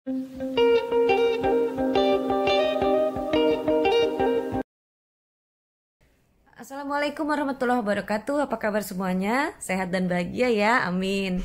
Assalamualaikum warahmatullahi wabarakatuh. Apa kabar semuanya? Sehat dan bahagia ya, amin.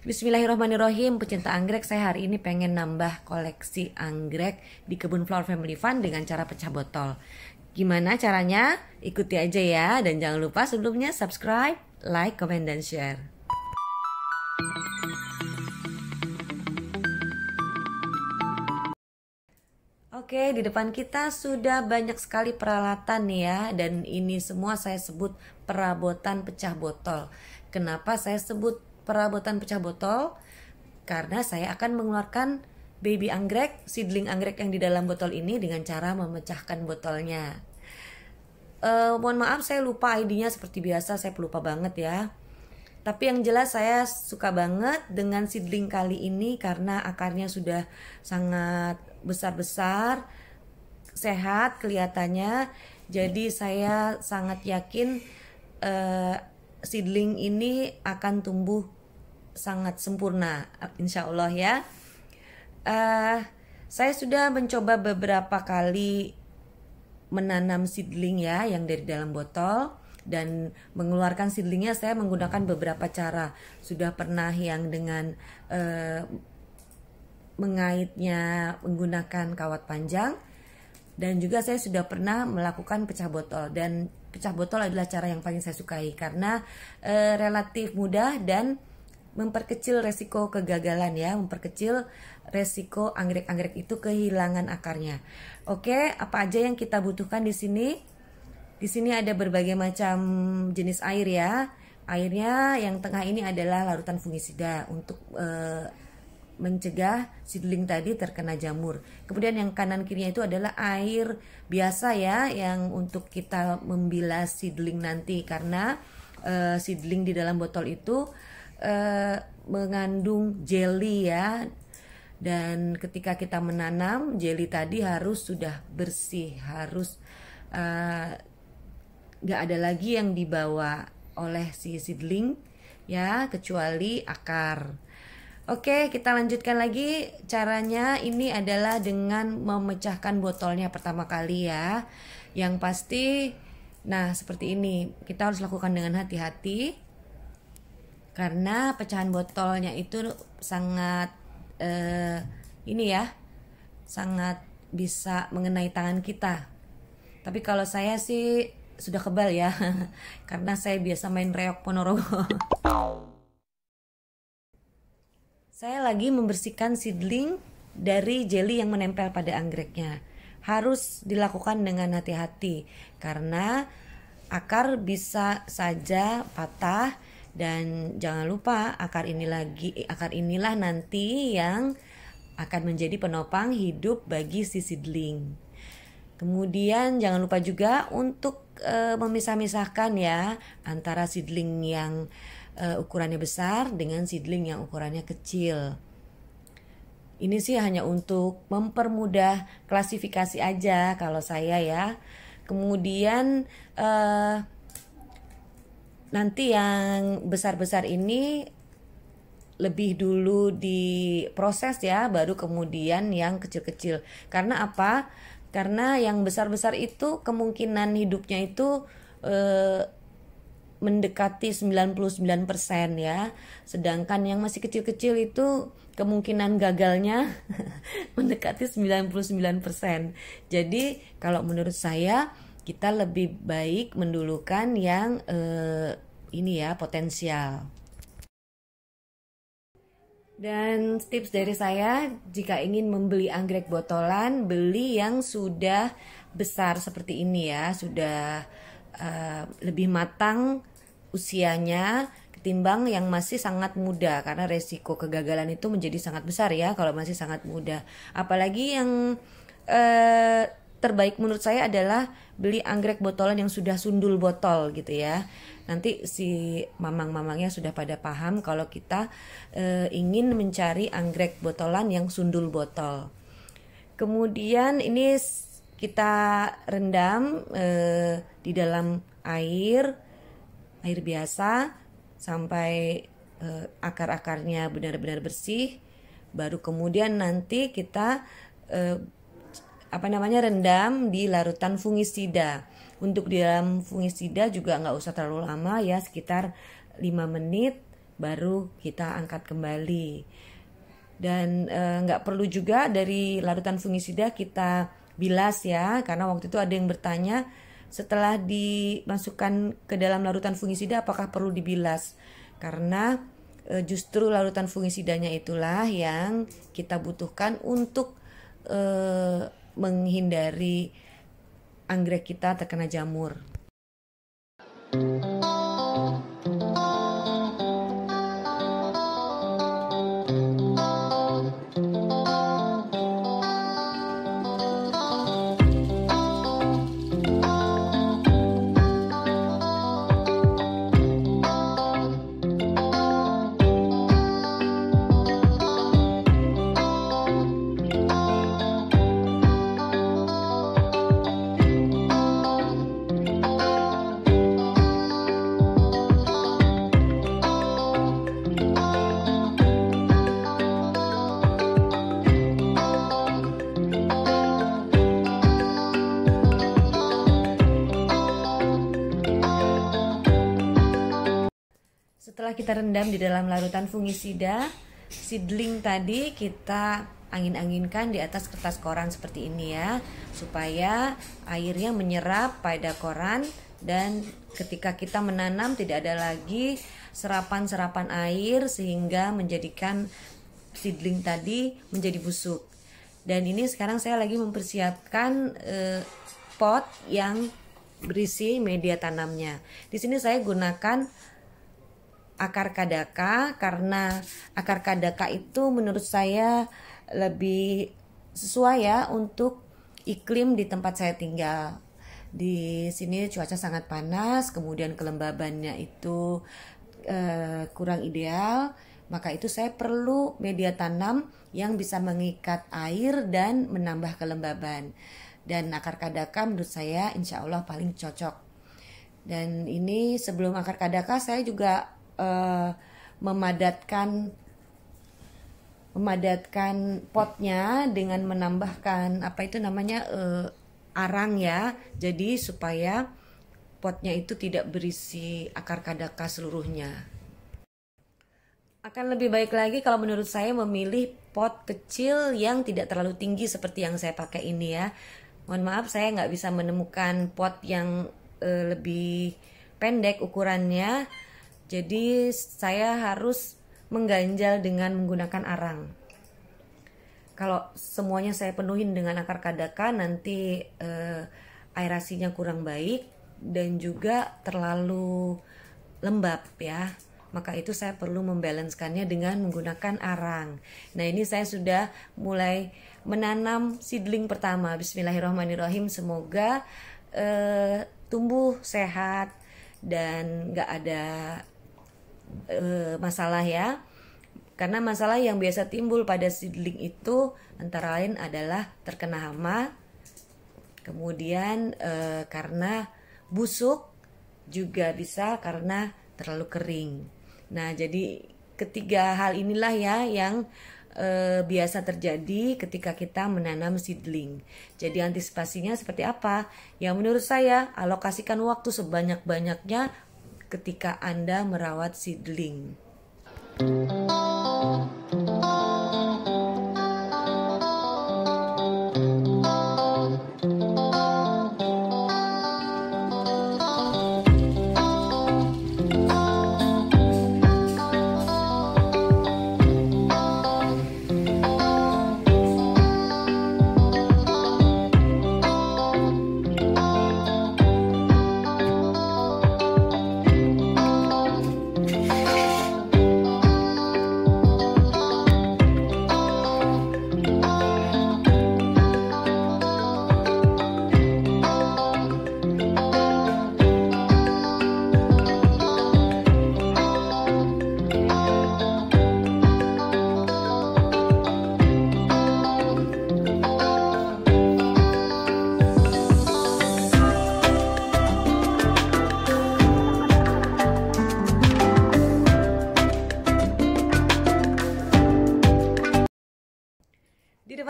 Bismillahirrahmanirrahim. Pecinta anggrek, saya hari ini pengen nambah koleksi anggrek di Kebun Flower Family Fun dengan cara pecah botol. Gimana caranya? Ikuti aja ya. Dan jangan lupa sebelumnya subscribe, like, comment, dan share. Oke, di depan kita sudah banyak sekali peralatan nih ya, dan ini semua saya sebut perabotan pecah botol. Kenapa saya sebut perabotan pecah botol? Karena saya akan mengeluarkan baby anggrek, seedling anggrek yang di dalam botol ini dengan cara memecahkan botolnya. Mohon maaf saya lupa ID-nya seperti biasa, saya pelupa banget ya. Tapi yang jelas saya suka banget dengan seedling kali ini karena akarnya sudah sangat besar-besar, sehat kelihatannya. Jadi saya sangat yakin seedling ini akan tumbuh sangat sempurna, insya Allah ya. Saya sudah mencoba beberapa kali menanam seedling ya, yang dari dalam botol. Dan mengeluarkan seedlingnya saya menggunakan beberapa cara. Sudah pernah yang dengan mengaitnya menggunakan kawat panjang, dan juga saya sudah pernah melakukan pecah botol. Dan pecah botol adalah cara yang paling saya sukai karena relatif mudah dan memperkecil resiko kegagalan ya, memperkecil resiko anggrek-anggrek itu kehilangan akarnya. Oke, apa aja yang kita butuhkan di sini? Di sini ada berbagai macam jenis air ya. Airnya yang tengah ini adalah larutan fungisida untuk mencegah seedling tadi terkena jamur. Kemudian yang kanan kirinya itu adalah air biasa ya, yang untuk kita membilas seedling nanti, karena seedling di dalam botol itu mengandung jelly ya. Dan ketika kita menanam, jelly tadi harus sudah bersih, harus gak ada lagi yang dibawa oleh si seedling ya, kecuali akar. Oke, kita lanjutkan lagi caranya. Ini adalah dengan memecahkan botolnya pertama kali ya. Yang pasti, nah seperti ini, kita harus lakukan dengan hati-hati karena pecahan botolnya itu sangat ini ya, sangat bisa mengenai tangan kita. Tapi kalau saya sih sudah kebal ya karena saya biasa main reok Ponorogo. Saya lagi membersihkan seedling dari jelly yang menempel pada anggreknya. Harus dilakukan dengan hati-hati karena akar bisa saja patah. Dan jangan lupa akar inilah nanti yang akan menjadi penopang hidup bagi si seedling. Kemudian jangan lupa juga untuk memisah-misahkan ya antara seedling yang ukurannya besar dengan seedling yang ukurannya kecil. Ini sih hanya untuk mempermudah klasifikasi aja kalau saya ya. Kemudian nanti yang besar-besar ini lebih dulu diproses ya, baru kemudian yang kecil-kecil. Karena apa? Karena yang besar-besar itu kemungkinan hidupnya itu mendekati 99% ya. Sedangkan yang masih kecil-kecil itu kemungkinan gagalnya mendekati 99%. Jadi kalau menurut saya kita lebih baik mendulukan yang ini ya, potensial. Dan tips dari saya, jika ingin membeli anggrek botolan, beli yang sudah besar seperti ini ya, sudah lebih matang usianya ketimbang yang masih sangat muda, karena resiko kegagalan itu menjadi sangat besar ya kalau masih sangat muda. Apalagi yang terbaik menurut saya adalah beli anggrek botolan yang sudah sundul botol gitu ya. Nanti si mamang-mamangnya sudah pada paham kalau kita ingin mencari anggrek botolan yang sundul botol. Kemudian ini kita rendam di dalam air biasa sampai akar-akarnya benar-benar bersih. Baru kemudian nanti kita rendam di larutan fungisida. Untuk di dalam fungisida juga nggak usah terlalu lama ya, sekitar 5 menit baru kita angkat kembali. Dan nggak perlu juga dari larutan fungisida kita bilas ya, karena waktu itu ada yang bertanya setelah dimasukkan ke dalam larutan fungisida apakah perlu dibilas, karena justru larutan fungisidanya itulah yang kita butuhkan untuk menghindari anggrek kita terkena jamur. Setelah kita rendam di dalam larutan fungisida, seedling tadi kita angin-anginkan di atas kertas koran seperti ini ya, supaya airnya menyerap pada koran dan ketika kita menanam tidak ada lagi serapan-serapan air sehingga menjadikan seedling tadi menjadi busuk. Dan ini sekarang saya lagi mempersiapkan pot yang berisi media tanamnya. Di sini saya gunakan akar kadaka karena akar kadaka itu menurut saya lebih sesuai ya untuk iklim di tempat saya tinggal. Di sini cuaca sangat panas, kemudian kelembabannya itu kurang ideal, maka itu saya perlu media tanam yang bisa mengikat air dan menambah kelembaban. Dan akar kadaka menurut saya insya Allah paling cocok. Dan ini sebelum akar kadaka saya juga memadatkan potnya dengan menambahkan arang ya, jadi supaya potnya itu tidak berisi akar kadaka seluruhnya. Akan lebih baik lagi kalau menurut saya memilih pot kecil yang tidak terlalu tinggi seperti yang saya pakai ini ya. Mohon maaf saya nggak bisa menemukan pot yang lebih pendek ukurannya. Jadi saya harus mengganjal dengan menggunakan arang. Kalau semuanya saya penuhin dengan akar kadaka, nanti aerasinya kurang baik dan juga terlalu lembab ya. Maka itu saya perlu membalanskannya dengan menggunakan arang. Nah ini saya sudah mulai menanam seedling pertama. Bismillahirrahmanirrahim. Semoga tumbuh sehat dan gak ada masalah ya, karena masalah yang biasa timbul pada seedling itu antara lain adalah terkena hama, kemudian karena busuk, juga bisa karena terlalu kering. Nah jadi ketiga hal inilah ya yang biasa terjadi ketika kita menanam seedling. Jadi antisipasinya seperti apa? Ya menurut saya alokasikan waktu sebanyak-banyaknya ketika Anda merawat seedling.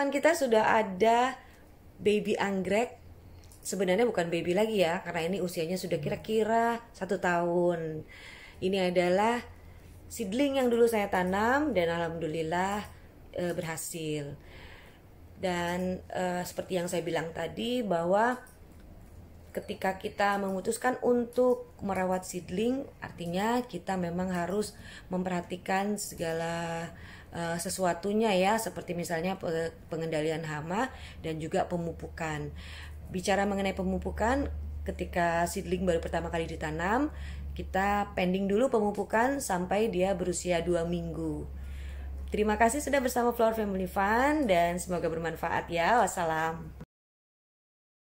depan kita sudah ada baby anggrek. Sebenarnya bukan baby lagi ya, karena ini usianya sudah kira-kira 1 tahun. Ini adalah seedling yang dulu saya tanam dan alhamdulillah berhasil. Dan seperti yang saya bilang tadi, bahwa ketika kita memutuskan untuk merawat seedling, artinya kita memang harus memperhatikan segala sesuatunya ya, seperti misalnya pengendalian hama dan juga pemupukan. Bicara mengenai pemupukan, ketika seedling baru pertama kali ditanam, kita pending dulu pemupukan sampai dia berusia 2 minggu. Terima kasih sudah bersama Flower Family Fun dan semoga bermanfaat ya. Wassalam.